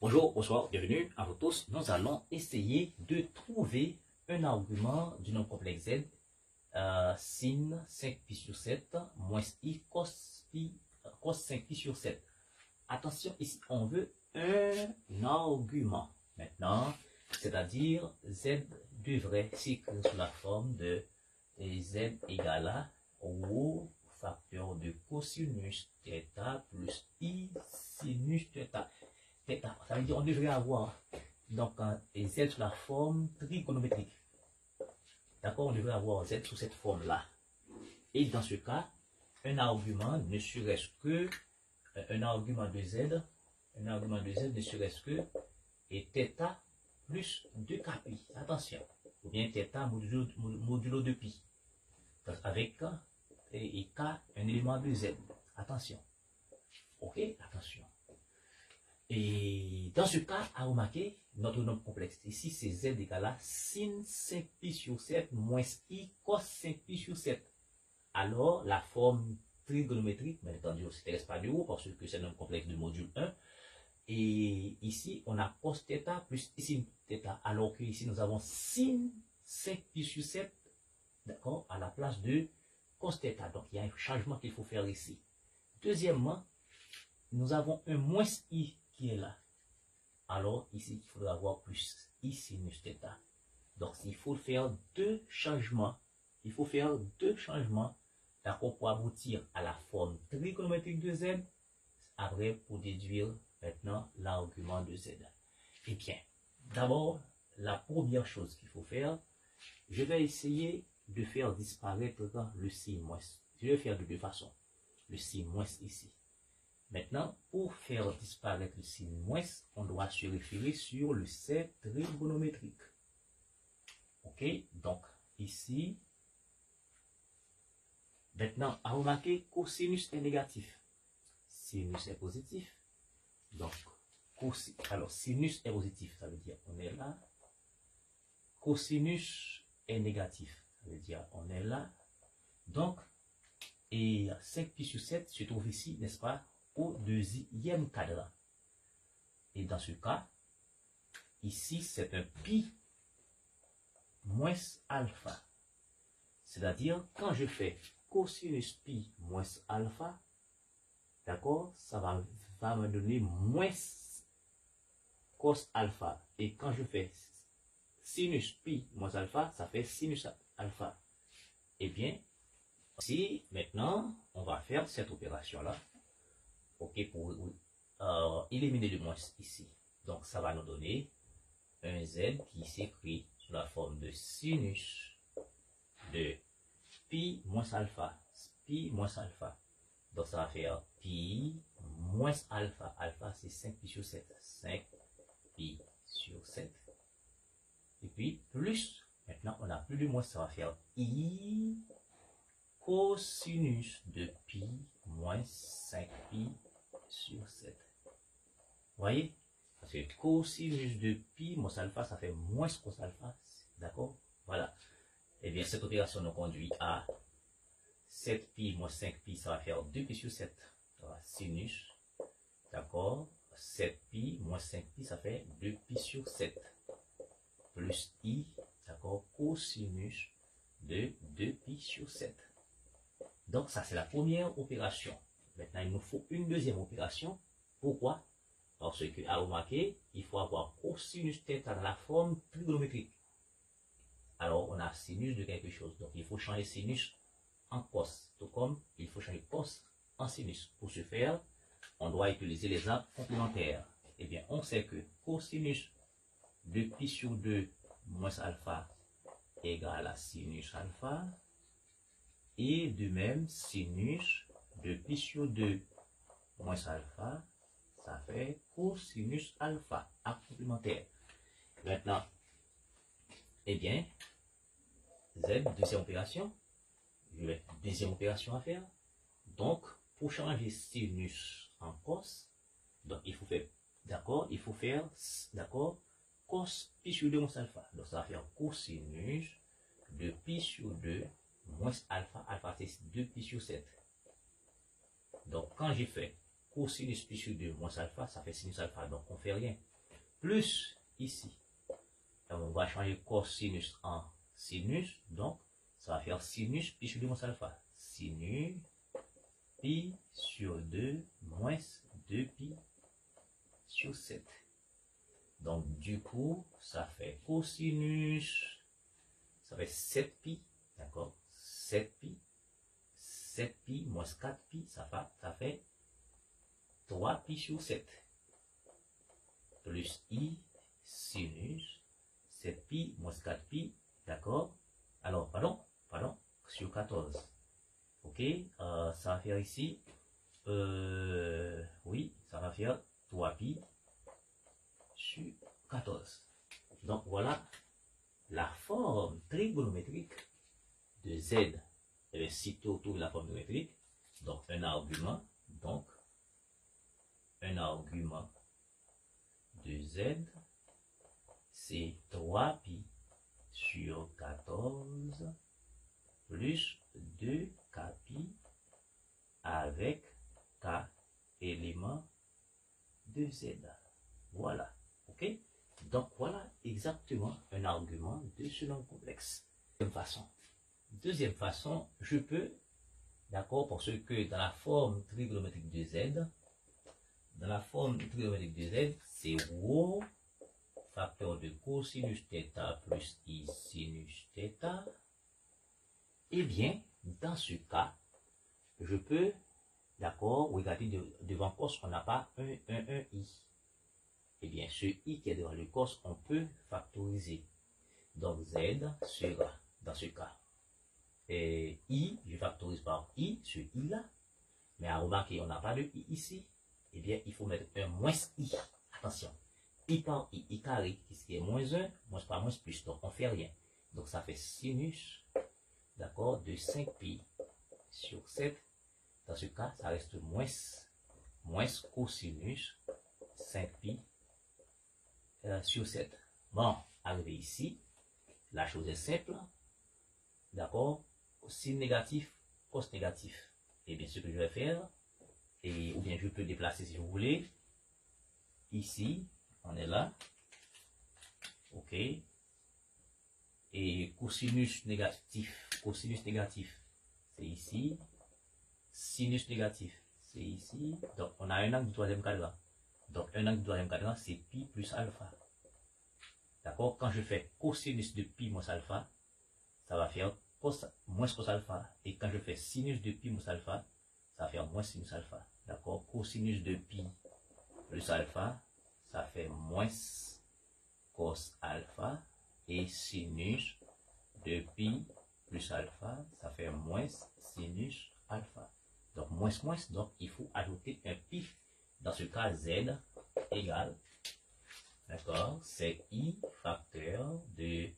Bonjour, bonsoir, bienvenue à vous tous. Nous allons essayer de trouver un argument du nombre complexe z, sin 5pi sur 7 moins i cos 5pi sur 7. Attention, ici on veut un argument. Maintenant, c'est-à-dire z devrait s'écrire sous la forme de z égale à rho facteur de cosinus θ plus i sinus θ. Ça veut dire on devrait avoir donc z sous la forme trigonométrique. D'accord, on devrait avoir z sous cette forme-là. Et dans ce cas, un argument ne serait-ce que un argument de z ne serait-ce que et θ plus 2kπ. Attention, ou bien θ modulo de pi. Donc avec et k un élément de z. Attention. Ok, attention. Et dans ce cas, à remarquer, notre nombre complexe ici, c'est z égale à sin 5pi sur 7 moins i cos 5pi sur 7. Alors, la forme trigonométrique, bien entendu, on ne s'intéresse pas du haut parce que c'est un nombre complexe de module 1. Et ici, on a cos θ plus i sin θ. Alors que ici, nous avons sin 5pi sur 7, d'accord, à la place de cos θ. Donc, il y a un changement qu'il faut faire ici. Deuxièmement, nous avons un moins i qui est là. Alors ici, il faudra avoir plus i sinus θ. Donc il faut faire deux changements. Il faut faire deux changements, d'accord, pour aboutir à la forme trigonométrique de z. Après, pour déduire maintenant l'argument de z. Eh bien, d'abord, la première chose qu'il faut faire, je vais essayer de faire disparaître le sin moins. Je vais faire de deux façons. Le sin moins ici. Maintenant, pour faire disparaître le sin moins, on doit se référer sur le set trigonométrique. Ok, donc ici, maintenant, à remarquer, cosinus est négatif. Sinus est positif. Donc, alors sinus est positif, ça veut dire on est là. Cosinus est négatif, ça veut dire on est là. Donc, et 5pi sur 7 se trouve ici, n'est-ce pas, au deuxième cadran. Et dans ce cas, ici, c'est un pi moins alpha. C'est-à-dire, quand je fais cosinus pi moins alpha, d'accord, ça va me donner moins cos alpha. Et quand je fais sinus pi moins alpha, ça fait sinus alpha. Eh bien, si maintenant, on va faire cette opération-là. Ok, pour éliminer le moins ici. Donc, ça va nous donner un z qui s'écrit sous la forme de sinus de pi moins alpha. Pi moins alpha. Donc, ça va faire pi moins alpha. Alpha, c'est 5pi sur 7. 5pi sur 7. Et puis, plus, maintenant, on n'a plus de moins, ça va faire i cosinus de pi moins 5pi sur 7. Vous voyez? Parce que cosinus de pi moins alpha, ça fait moins cos alpha. D'accord? Voilà. Et bien, cette opération nous conduit à 7pi moins 5pi, ça va faire 2pi sur 7. Sinus. D'accord? 7pi moins 5pi, ça fait 2pi sur 7. Plus i, d'accord? Cosinus de 2pi sur 7. Donc, ça, c'est la première opération. Maintenant, il nous faut une deuxième opération. Pourquoi? Parce que, à remarquer, il faut avoir cosinus θ dans la forme trigonométrique. Alors, on a sinus de quelque chose. Donc, il faut changer sinus en cos. Tout comme il faut changer cos en sinus. Pour ce faire, on doit utiliser les arbres complémentaires. Eh bien, on sait que cosinus de pi sur 2 moins alpha égale à sinus alpha. Et de même, sinus de pi sur 2 moins alpha, ça fait cosinus alpha, arc complémentaire. Maintenant, eh bien, z, deuxième opération, deuxième opération à faire. Donc, pour changer sinus en cos, donc il faut faire, d'accord, il faut faire, d'accord, cos pi sur 2 moins alpha. Donc, ça va faire cosinus de pi sur 2 moins alpha, alpha c'est 2pi sur 7. Donc quand j'ai fait cosinus pi sur 2 moins alpha, ça fait sinus alpha, donc on ne fait rien. plus ici. Donc, on va changer cosinus en sinus. Donc, ça va faire sinus pi sur 2 moins alpha. Sinus pi sur 2 moins 2pi sur 7. Donc, du coup, ça fait cosinus, ça fait 7pi, d'accord? 7pi, 7pi moins 4pi, ça fait 3pi sur 7. Plus i sinus, 7pi moins 4pi, d'accord? Alors, pardon, sur 14. Ok, ça va faire ici, oui, ça va faire 3pi sur 14. Donc voilà la forme trigonométrique de Z. Elle est située autour de la forme trigonométrique. Donc un argument de Z, c'est 3pi sur 14 plus 2kpi avec k éléments de Z. Voilà, ok? Donc voilà exactement un argument de ce nombre complexe. Deuxième façon, je peux, d'accord, parce que dans la forme trigonométrique de Z, c'est rho facteur de cosinus θ plus i sinus θ. Eh bien, dans ce cas, je peux, d'accord, regarder devant cos, on n'a pas un i. Eh bien, ce i qui est devant le cos, on peut factoriser. Donc, z sera, dans ce cas, i, je factorise par i, ce i là. Mais à remarquer, on n'a pas de i ici. Eh bien, il faut mettre un moins i. Attention, i par i carré, qui est moins 1, moins par moins plus. Donc, on ne fait rien. Donc, ça fait sinus, d'accord, de 5pi sur 7. Dans ce cas, ça reste moins cosinus 5pi sur 7. Bon, arrivé ici, la chose est simple. D'accord, sin négatif, cos négatif. Et bien, ce que je vais faire, ou bien je peux déplacer si vous voulez. Ici, on est là. Ok. Et cosinus négatif, c'est ici. Sinus négatif, c'est ici. Donc, on a un angle du troisième cadran. Donc, un angle du troisième cadran, c'est pi plus alpha. D'accord? Quand je fais cosinus de pi moins alpha, ça va faire moins cos alpha. Et quand je fais sinus de pi moins alpha, ça va faire moins sinus alpha. D'accord? Cosinus de pi plus alpha, ça fait moins cos alpha. Et sinus de pi plus alpha, ça fait moins sinus alpha. Donc, moins, donc il faut ajouter un pi. Dans ce cas, z égale, d'accord, c'est i facteur de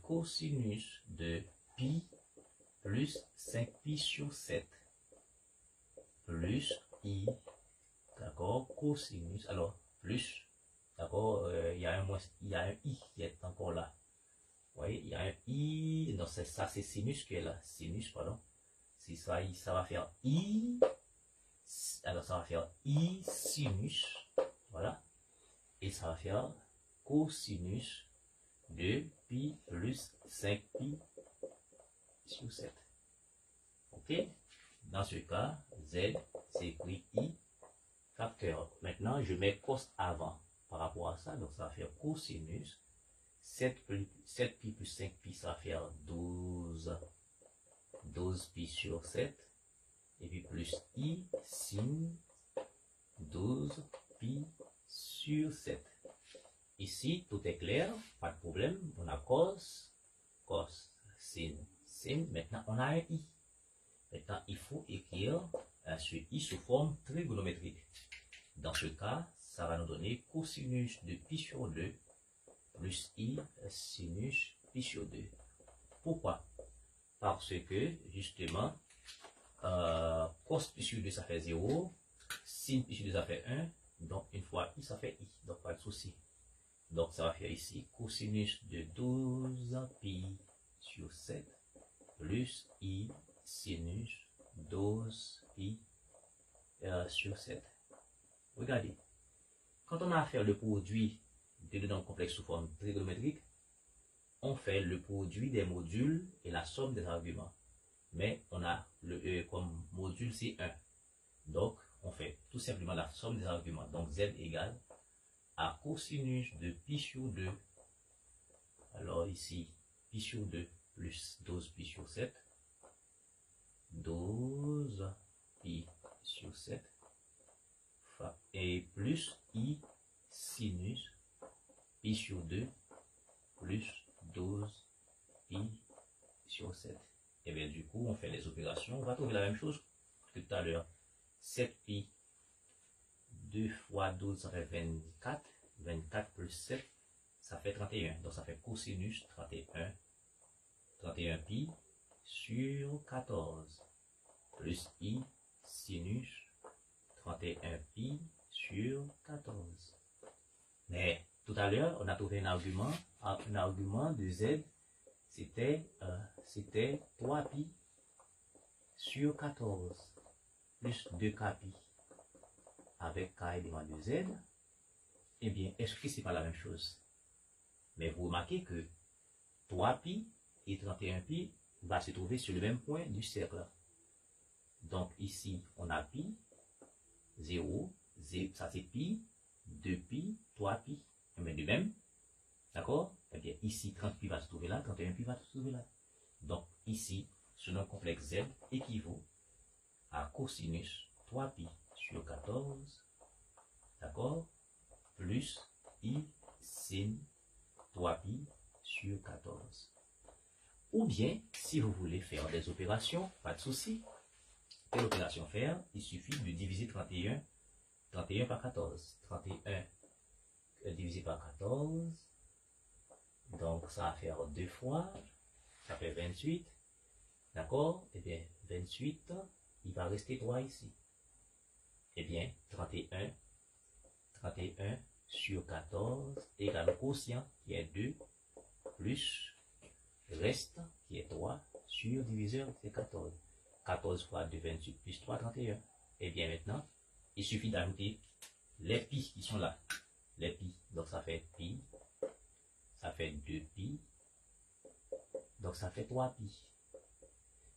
cosinus de pi plus 5pi sur 7 plus i, d'accord, cosinus, alors plus, d'accord, il y a un i qui est encore là. Vous voyez, il y a un i, non, ça c'est sinus qui est là, sinus, pardon. Si ça, ça va faire i, alors ça va faire i sinus, voilà, et ça va faire cosinus de pi plus 5pi sur 7. Ok? Dans ce cas, z, c'est écrit i facteur. Maintenant, je mets cos avant par rapport à ça, donc ça va faire cosinus 7pi plus 5pi, ça va faire 12pi sur 7, et puis plus i sin 12pi sur 7. Ici, tout est clair, pas de problème. On a cos, sin. Maintenant, on a un i. Maintenant, il faut écrire ce i sous forme trigonométrique. Dans ce cas, ça va nous donner cosinus de pi sur 2 plus i sinus pi sur 2. Pourquoi? Parce que, justement, cos pi sur 2, ça fait 0. Sin pi sur 2, ça fait 1. Donc, une fois i, ça fait i. Donc, pas de souci. Donc, ça va faire ici cosinus de 12pi sur 7 plus i sinus 12pi sur 7. Regardez. quand on a à faire le produit des deux nombres complexes sous forme trigonométrique, on fait le produit des modules et la somme des arguments. Mais on a le E comme module, c'est 1. Donc, on fait tout simplement la somme des arguments. Donc, Z égale à cosinus de pi sur 2. Alors ici, pi sur 2 plus 12 pi sur 7. 12 pi sur 7. Et plus I sinus pi sur 2 plus 12 pi sur 7. Et bien du coup, on fait les opérations. On va trouver la même chose que tout à l'heure. 7 pi 2 fois 12, ça fait 24. 24 plus 7, ça fait 31. Donc ça fait cosinus 31. 31 pi sur 14. Plus I sinus 31 pi sur 14. Mais tout à l'heure, on a trouvé un argument de Z, c'était 3 pi sur 14, plus 2k pi, avec k élément de Z. Eh bien, est-ce que c'est pas la même chose? Mais vous remarquez que 3 pi et 31 pi va se trouver sur le même point du cercle. Donc ici, on a pi, 0, ça c'est pi, 2 pi, 3 pi. Mais de même, d'accord? Eh bien, ici, 30 pi va se trouver là, 31 pi va se trouver là. Donc ici, ce nom complexe Z équivaut à cosinus 3 pi sur 14, d'accord? Plus I sin 3 pi sur 14. Ou bien, si vous voulez faire des opérations, pas de souci. Quelle opération faire? Il suffit de diviser 31 par 14. 31 divisé par 14. Donc, ça va faire 2 fois. Ça fait 28. D'accord? Eh bien, 28, il va rester 3 ici. Eh bien, 31 sur 14 égale au quotient qui est 2 plus reste qui est 3 sur diviseur c'est 14. 14 fois 2, 28 plus 3, 31. Et bien maintenant, il suffit d'ajouter les pi qui sont là. Les pi, donc ça fait pi, ça fait 2 pi, donc ça fait 3 pi.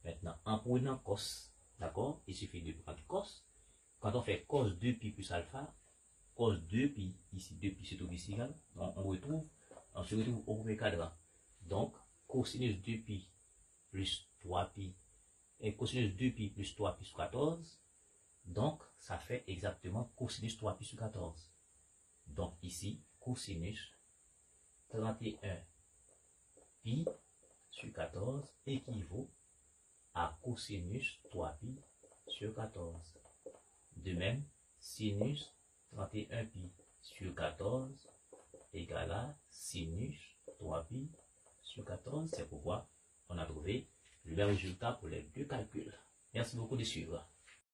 Maintenant, en prenant cos, d'accord, il suffit de prendre cos. Quand on fait cos 2 pi plus alpha, cos 2 pi, ici 2 pi c'est tout ici égal, on se retrouve au premier cadran. Donc, cosinus 2 pi plus 3 pi, et cosinus 2 pi plus 3 pi sur 14, donc ça fait exactement cosinus 3 pi sur 14. Donc ici, cosinus 31 pi sur 14 équivaut à cosinus 3 pi sur 14. De même, sinus 31 pi sur 14 égale à sinus 3 pi sur 14. C'est pourquoi on a trouvé le résultat pour les deux calculs. Merci beaucoup de suivre.